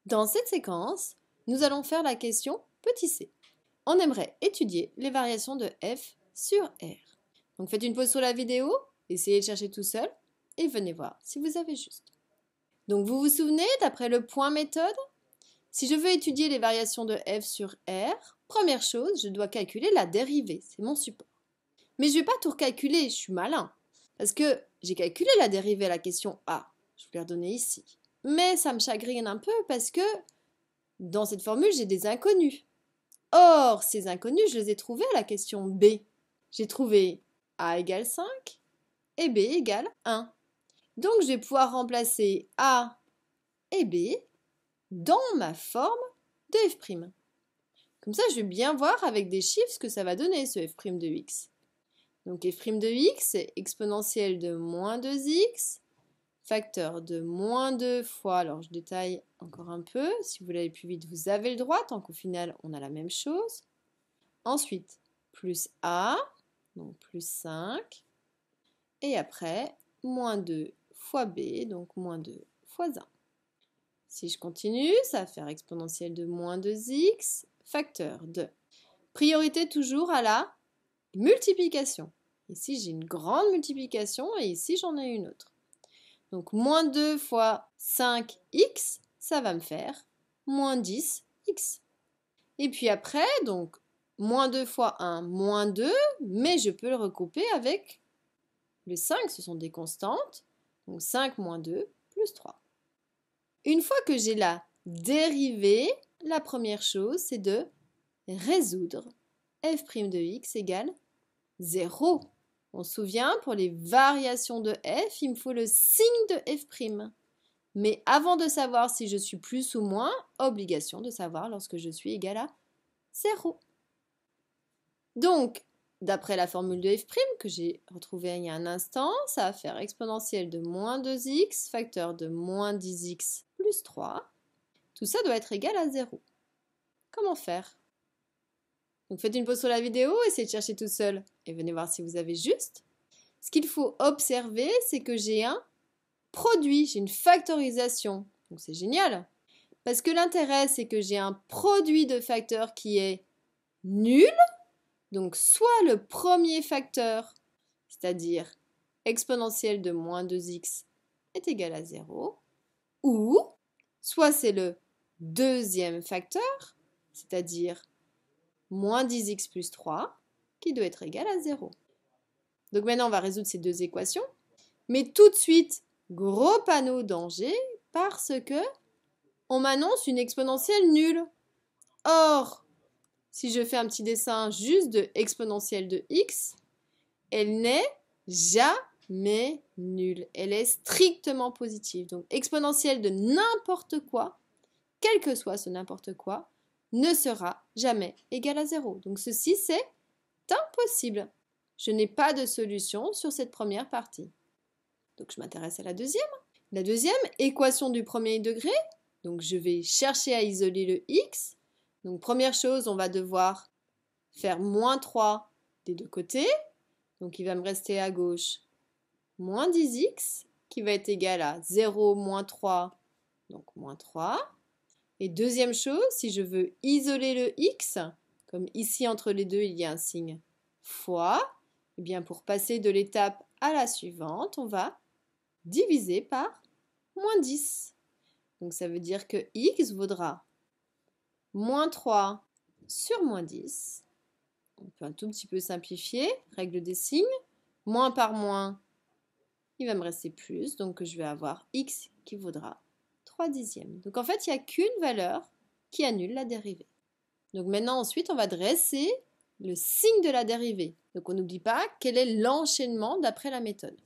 Dans cette séquence, nous allons faire la question petit c. On aimerait étudier les variations de f sur r. Donc faites une pause sur la vidéo, essayez de chercher tout seul et venez voir si vous avez juste. Donc vous vous souvenez, d'après le point méthode, si je veux étudier les variations de f sur r, première chose, je dois calculer la dérivée, c'est mon support. Mais je ne vais pas tout recalculer, je suis malin, parce que j'ai calculé la dérivée à la question A, je vais la redonner ici. Mais ça me chagrine un peu parce que dans cette formule, j'ai des inconnus. Or, ces inconnus, je les ai trouvés à la question B. J'ai trouvé A égale 5 et B égale 1. Donc, je vais pouvoir remplacer A et B dans ma forme de f'. Comme ça, je vais bien voir avec des chiffres ce que ça va donner, ce f' de x. Donc, f' de x, c'est exponentielle de moins 2x, facteur de moins 2 fois, alors je détaille encore un peu, si vous l'avez plus vite, vous avez le droit, tant qu'au final, on a la même chose. Ensuite, plus a, donc plus 5, et après, moins 2 fois b, donc moins 2 fois 1. Si je continue, ça va faire exponentielle de moins 2x, facteur de. Priorité toujours à la multiplication. Ici, j'ai une grande multiplication et ici, j'en ai une autre. Donc, moins 2 fois 5x, ça va me faire moins 10x. Et puis après, donc, moins 2 fois 1, moins 2, mais je peux le regrouper avec le 5, ce sont des constantes. Donc, 5 moins 2 plus 3. Une fois que j'ai la dérivée, la première chose, c'est de résoudre f' de x égale 0. On se souvient, pour les variations de f, il me faut le signe de f'. Mais avant de savoir si je suis plus ou moins, obligation de savoir lorsque je suis égal à 0. Donc, d'après la formule de f' que j'ai retrouvée il y a un instant, ça va faire exponentielle de moins 2x, facteur de moins 10x plus 3. Tout ça doit être égal à 0. Comment faire ? Donc faites une pause sur la vidéo, essayez de chercher tout seul et venez voir si vous avez juste. Ce qu'il faut observer, c'est que j'ai un produit, j'ai une factorisation. Donc c'est génial. Parce que l'intérêt, c'est que j'ai un produit de facteurs qui est nul. Donc soit le premier facteur, c'est-à-dire exponentielle de moins 2x, est égal à 0. Ou soit c'est le deuxième facteur, c'est-à-dire moins 10x plus 3, qui doit être égal à 0. Donc maintenant, on va résoudre ces deux équations. Mais tout de suite, gros panneau danger, parce que on m'annonce une exponentielle nulle. Or, si je fais un petit dessin juste de exponentielle de x, elle n'est jamais nulle. Elle est strictement positive. Donc, exponentielle de n'importe quoi, quel que soit ce n'importe quoi, ne sera jamais égal à 0. Donc ceci, c'est impossible. Je n'ai pas de solution sur cette première partie. Donc je m'intéresse à la deuxième. La deuxième, équation du premier degré. Donc je vais chercher à isoler le x. Donc première chose, on va devoir faire moins 3 des deux côtés. Donc il va me rester à gauche moins 10x qui va être égal à 0 moins 3, donc moins 3. Et deuxième chose, si je veux isoler le x, comme ici entre les deux il y a un signe fois, eh bien pour passer de l'étape à la suivante, on va diviser par moins 10. Donc ça veut dire que x vaudra moins 3 sur moins 10. On peut un tout petit peu simplifier, règle des signes. Moins par moins, il va me rester plus, donc je vais avoir x qui vaudra 3 dixièmes. Donc en fait, il n'y a qu'une valeur qui annule la dérivée. Donc maintenant, ensuite, on va dresser le signe de la dérivée. Donc on n'oublie pas quel est l'enchaînement d'après la méthode.